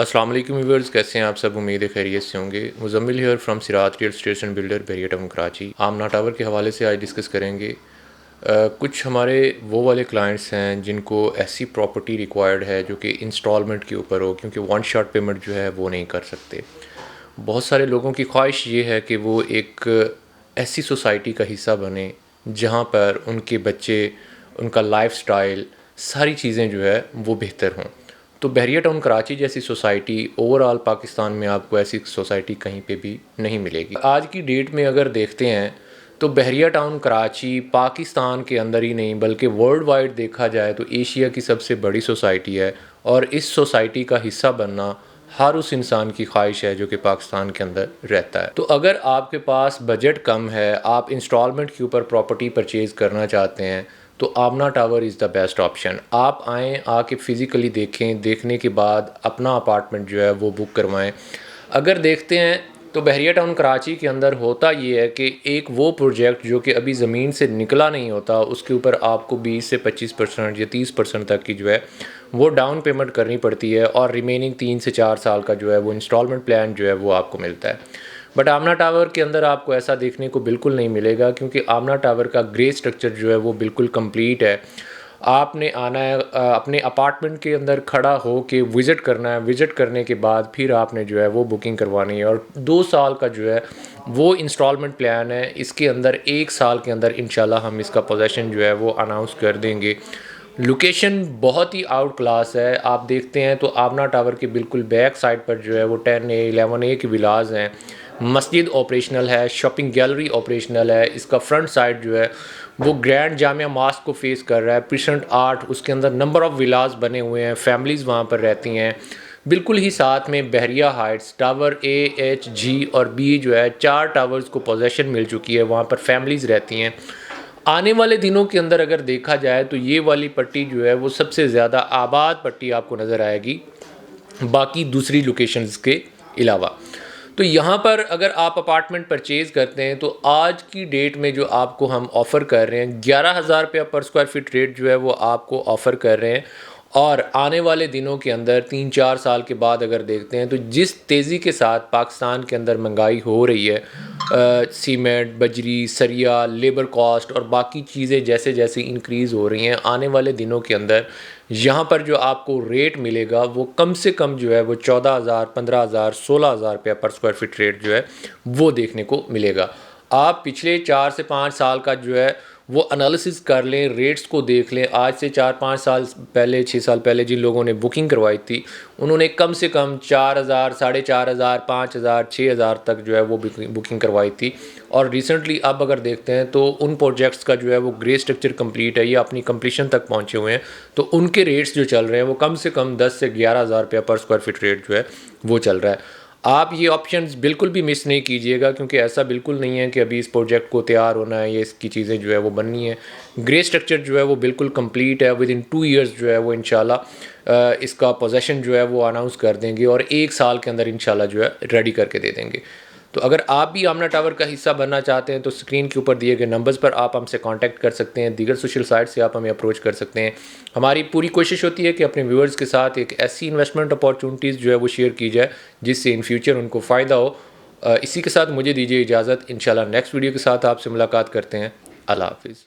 السلام علیکم ویورز، کیسے ہیں آپ سب؟ امید ہے خیریت سے ہوں گے۔ مزمل ہیئر فرام سرات ریئل اسٹیشن بلڈر بحریہ ٹاؤن کراچی۔ آمنا ٹاور کے حوالے سے آج ڈسکس کریں گے۔ کچھ ہمارے وہ والے کلائنٹس ہیں جن کو ایسی پراپرٹی ریکوائرڈ ہے جو کہ انسٹالمنٹ کے اوپر ہو، کیونکہ ون شاٹ پیمنٹ جو ہے وہ نہیں کر سکتے۔ بہت سارے لوگوں کی خواہش یہ ہے کہ وہ ایک ایسی سوسائٹی کا حصہ بنے جہاں پر ان کے بچے، ان کا لائف سٹائل، ساری چیزیں جو ہے وہ بہتر ہوں۔ تو بحریہ ٹاؤن کراچی جیسی سوسائٹی اوور آل پاکستان میں آپ کو ایسی سوسائٹی کہیں پہ بھی نہیں ملے گی۔ آج کی ڈیٹ میں اگر دیکھتے ہیں تو بحریہ ٹاؤن کراچی پاکستان کے اندر ہی نہیں بلکہ ورلڈ وائڈ دیکھا جائے تو ایشیا کی سب سے بڑی سوسائٹی ہے، اور اس سوسائٹی کا حصہ بننا ہر اس انسان کی خواہش ہے جو کہ پاکستان کے اندر رہتا ہے۔ تو اگر آپ کے پاس بجٹ کم ہے، آپ انسٹالمنٹ کے اوپر پراپرٹی پرچیز کرنا چاہتے ہیں، تو Amna Tower is the best option. آپ آئیں، آ کے فزیکلی دیکھیں، دیکھنے کے بعد اپنا اپارٹمنٹ جو ہے وہ بک کروائیں۔ اگر دیکھتے ہیں تو بحریہ ٹاؤن کراچی کے اندر ہوتا یہ ہے کہ ایک وہ پروجیکٹ جو کہ ابھی زمین سے نکلا نہیں ہوتا، اس کے اوپر آپ کو 20 سے 25% یا 30% تک کی جو ہے وہ ڈاؤن پیمنٹ کرنی پڑتی ہے، اور ریمیننگ 3 سے 4 سال کا جو ہے وہ انسٹالمنٹ پلان جو ہے وہ آپ کو ملتا ہے۔ بٹ آمنا ٹاور کے اندر آپ کو ایسا دیکھنے کو بالکل نہیں ملے گا، کیونکہ آمنا ٹاور کا گرے اسٹرکچر جو ہے وہ بالکل کمپلیٹ ہے۔ آپ نے آنا ہے، اپنے اپارٹمنٹ کے اندر کھڑا ہو کے وزٹ کرنا ہے، وزٹ کرنے کے بعد پھر آپ نے جو ہے وہ بکنگ کروانی ہے، اور 2 سال کا جو ہے وہ انسٹالمنٹ پلان ہے۔ اس کے اندر 1 سال کے اندر انشاءاللہ ہم اس کا پوزیشن جو ہے وہ اناؤنس کر دیں گے۔ لوکیشن بہت ہی آؤٹ کلاس ہے۔ آپ دیکھتے ہیں تو آمنا ٹاور کے بالکل بیک سائڈ پر جو ہے وہ 10A 11A کے ولاز ہیں، مسجد آپریشنل ہے، شاپنگ گیلری آپریشنل ہے۔ اس کا فرنٹ سائڈ جو ہے وہ گرینڈ جامعہ ماسک کو فیس کر رہا ہے، پریسنٹ 8، اس کے اندر نمبر آف ولاز بنے ہوئے ہیں، فیملیز وہاں پر رہتی ہیں۔ بالکل ہی ساتھ میں بحریہ heights tower A H G اور B جو ہے 4 ٹاورز کو پوزیشن مل چکی ہے، وہاں پر فیملیز رہتی ہیں۔ آنے والے دنوں کے اندر اگر دیکھا جائے تو یہ والی پٹی جو ہے وہ سب سے زیادہ آباد پٹی آپ کو نظر آئے گی باقی دوسری لوکیشنز کے علاوہ۔ تو یہاں پر اگر آپ اپارٹمنٹ پرچیز کرتے ہیں تو آج کی ڈیٹ میں جو آپ کو ہم آفر کر رہے ہیں 11,000 روپیہ پر اسکوائر فٹ ریٹ جو ہے وہ آپ کو آفر کر رہے ہیں، اور آنے والے دنوں کے اندر 3-4 سال کے بعد اگر دیکھتے ہیں تو جس تیزی کے ساتھ پاکستان کے اندر مہنگائی ہو رہی ہے، سیمنٹ، بجری، سریا، لیبر کاسٹ اور باقی چیزیں جیسے جیسے انکریز ہو رہی ہیں، آنے والے دنوں کے اندر یہاں پر جو آپ کو ریٹ ملے گا وہ کم سے کم جو ہے وہ 14,000، 15,000، 16,000 روپیہ پر اسکوائر فٹ ریٹ جو ہے وہ دیکھنے کو ملے گا۔ آپ پچھلے 4 سے 5 سال کا جو ہے وہ انالیسز کر لیں، ریٹس کو دیکھ لیں۔ آج سے 4-5 سال پہلے، 6 سال پہلے جن لوگوں نے بکنگ کروائی تھی انہوں نے کم سے کم 4,000، 4,500، 5,000، 6,000 تک جو ہے وہ بکنگ کروائی تھی، اور ریسنٹلی اب اگر دیکھتے ہیں تو ان پروجیکٹس کا جو ہے وہ گرے اسٹرکچر کمپلیٹ ہے، یہ اپنی کمپلیشن تک پہنچے ہوئے ہیں، تو ان کے ریٹس جو چل رہے ہیں وہ کم سے کم 10 سے 11,000 روپیہ پر اسکوائر فٹ ریٹ جو ہے وہ چل رہا ہے۔ آپ یہ آپشنز بالکل بھی مس نہیں کیجیے گا، کیونکہ ایسا بالکل نہیں ہے کہ ابھی اس پروجیکٹ کو تیار ہونا ہے یا اس کی چیزیں جو ہے وہ بننی ہے۔ گرے اسٹرکچر جو ہے وہ بالکل کمپلیٹ ہے، ود ان 2 ایئرز جو ہے وہ انشاءاللہ اس کا پوزیشن جو ہے وہ اناؤنس کر دیں گے، اور 1 سال کے اندر انشاءاللہ جو ہے ریڈی کر کے دے دیں گے۔ تو اگر آپ بھی آمنا ٹاور کا حصہ بننا چاہتے ہیں تو اسکرین کے اوپر دیے گئے نمبرز پر آپ ہم سے کانٹیکٹ کر سکتے ہیں، دیگر سوشل سائٹ سے آپ ہمیں اپروچ کر سکتے ہیں۔ ہماری پوری کوشش ہوتی ہے کہ اپنے ویورز کے ساتھ ایک ایسی انویسٹمنٹ اپارچونٹیز جو ہے وہ شیئر کی جائے جس سے ان فیوچر ان کو فائدہ ہو۔ اسی کے ساتھ مجھے دیجیے اجازت، انشاءاللہ نیکسٹ ویڈیو کے ساتھ آپ سے ملاقات کرتے ہیں۔ اللہ حافظ۔